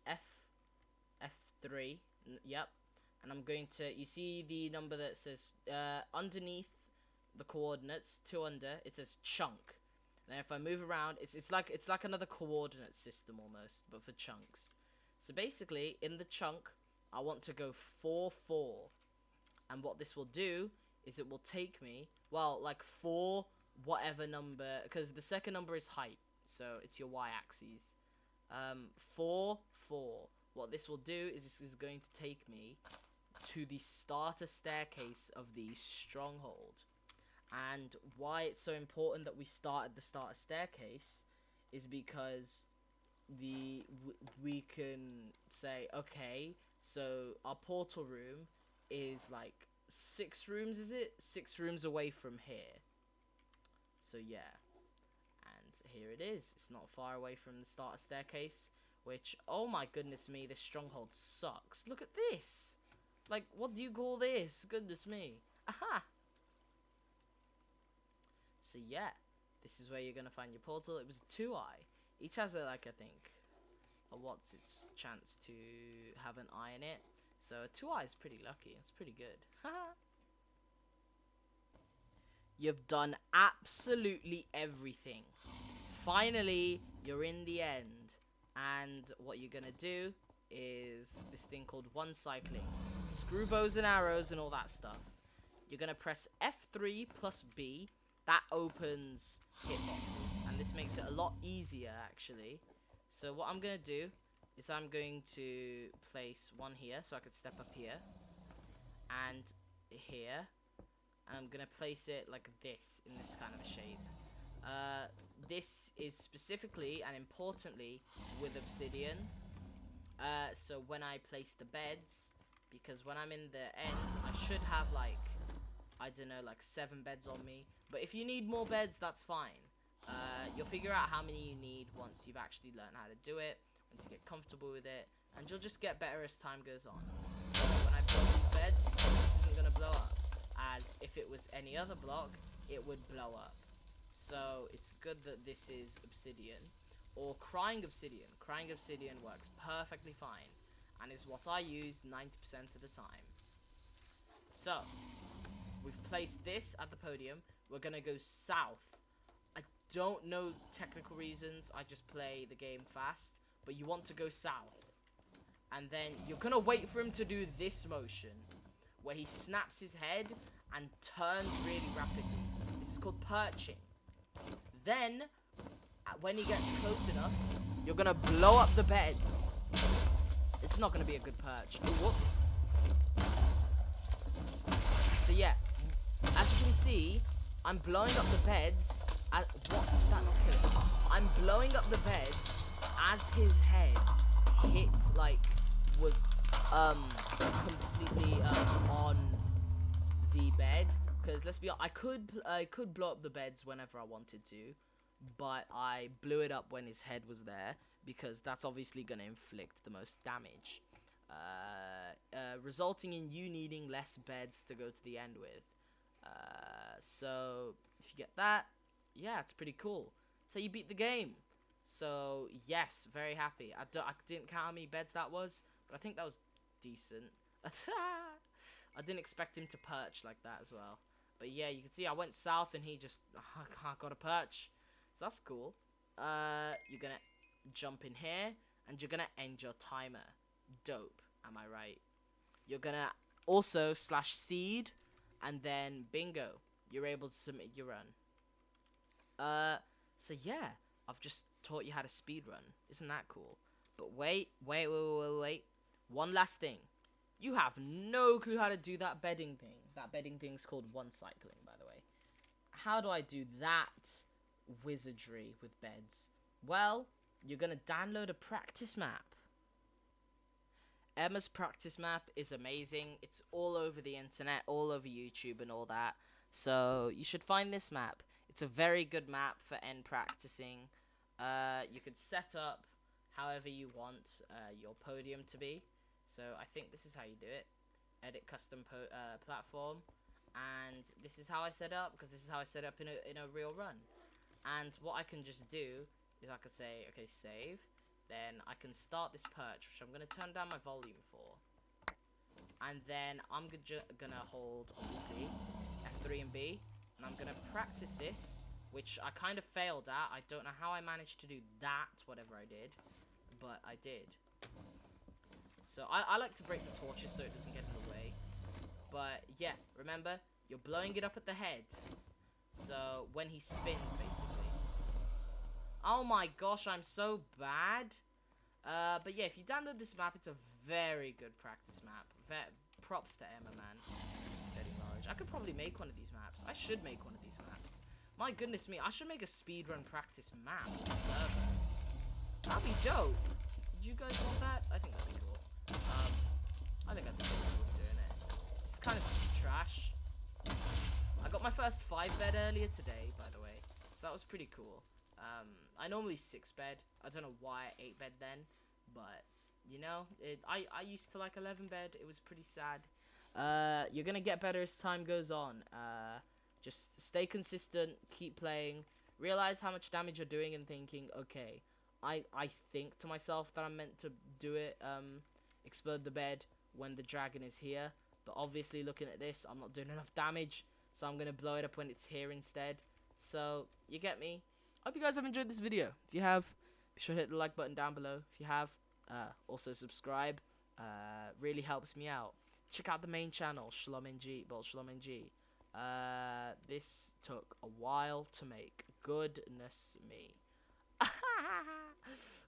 F3. Yep. And I'm going to, you see the number that says underneath the coordinates, 2 under, it says chunk. And if I move around, it's like another coordinate system almost, but for chunks. So basically, in the chunk, I want to go 4, 4. And what this will do is it will take me, well, like 4 whatever number, because the second number is height, so it's your y-axis. 4, 4. What this will do is this is going to take me to the starter staircase of the stronghold. And why it's so important that we start at the starter staircase is because we can say, okay, so our portal room is like 6 rooms, is it? 6 rooms away from here. So yeah, and here it is. It's not far away from the starter staircase, which, oh my goodness me, this stronghold sucks. Look at this. Like, what do you call this? Goodness me. Aha! So yeah, this is where you're gonna find your portal. It was a 2-eye. Each has a, like, I think, what's its chance to have an eye in it. So a 2-eye is pretty lucky. It's pretty good. Haha. You've done absolutely everything. Finally, you're in the end. And what you're gonna do is this thing called one cycling. Screw bows and arrows and all that stuff. You're gonna press F3 plus B. That opens hitboxes, and this makes it a lot easier, actually. So what I'm going to do is I'm going to place one here, so I could step up here, and here, and I'm going to place it like this, in this kind of a shape. This is specifically and importantly with obsidian. So when I place the beds, because when I'm in the end, I should have like, I don't know, like 7 beds on me. But if you need more beds, that's fine. You'll figure out how many you need once you've actually learned how to do it, once you get comfortable with it, and you'll just get better as time goes on. So when I build these beds, this isn't going to blow up, as if it was any other block, it would blow up. So it's good that this is obsidian, or crying obsidian. Crying obsidian works perfectly fine, and is what I use 90% of the time. So we've placed this at the podium. We're gonna go south. I don't know technical reasons, I just play the game fast, but you want to go south. And then you're gonna wait for him to do this motion, where he snaps his head and turns really rapidly. This is called perching. Then, when he gets close enough, you're gonna blow up the beds. It's not gonna be a good perch. Oh, whoops. So yeah, as you can see, I'm blowing up the beds. What? Did that not kill him? I'm blowing up the beds as his head hit, like, was completely on the bed, because let's be honest, I could blow up the beds whenever I wanted to, but I blew it up when his head was there, because that's obviously going to inflict the most damage, resulting in you needing less beds to go to the end with. So if you get that, yeah, it's pretty cool. So you beat the game. So yes, very happy. I didn't count how many beds that was, but I think that was decent. I didn't expect him to perch like that as well. But yeah, you can see I went south and he just got a perch. So that's cool. You're gonna jump in here and you're gonna end your timer. Dope, am I right? You're gonna also slash seed and then bingo. You're able to submit your run. So yeah, I've just taught you how to speedrun. Isn't that cool? But wait. One last thing. You have no clue how to do that bedding thing. That bedding thing's called one cycling, by the way. How do I do that wizardry with beds? Well, you're gonna download a practice map. Emma's practice map is amazing. It's all over the internet, all over YouTube and all that. So you should find this map. It's a very good map for end practicing. You could set up however you want your podium to be. So I think this is how you do it. Edit custom platform. And this is how I set up, because this is how I set up in a real run. And what I can just do is I could say, okay, save. Then I can start this perch, which I'm going to turn down my volume for. And then I'm gonna hold, obviously, F3 and B. And I'm going to practice this, which I kind of failed at. I don't know how I managed to do that, whatever I did. But I did. So I like to break the torches so it doesn't get in the way. But yeah, remember, you're blowing it up at the head. So when he spins, basically. Oh my gosh, I'm so bad. But yeah, if you download this map, it's a very good practice map. Props to Emma, man. Getting knowledge. I could probably make one of these maps. I should make one of these maps. My goodness me, I should make a speedrun practice map server. That'd be dope. Would you guys want that? I think that'd be cool. I think I'd be cool doing it. It's kind of trash. I got my first 5-bed earlier today, by the way. So that was pretty cool. I normally 6-bed. I don't know why I 8-bed then. But, you know, I used to like 11-bed. It was pretty sad. You're going to get better as time goes on. Just stay consistent. Keep playing. Realize how much damage you're doing and thinking, okay, I think to myself that I'm meant to do it, explode the bed when the dragon is here. But obviously, looking at this, I'm not doing enough damage. So I'm going to blow it up when it's here instead. So, you get me? I hope you guys have enjoyed this video. If you have, be sure to hit the like button down below. If you have, also subscribe. Really helps me out. Check out the main channel, ShlomNG. This took a while to make. Goodness me.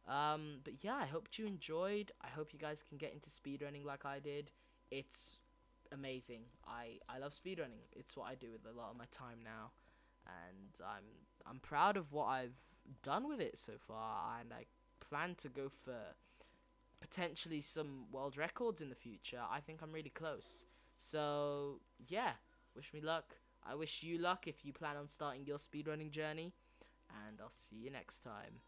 But yeah, I hope you enjoyed. I hope you guys can get into speedrunning like I did. It's amazing. I love speedrunning. It's what I do with a lot of my time now, and I'm proud of what I've done with it so far, and I plan to go for potentially some world records in the future. I think I'm really close. So yeah, wish me luck. I wish you luck if you plan on starting your speedrunning journey, and I'll see you next time.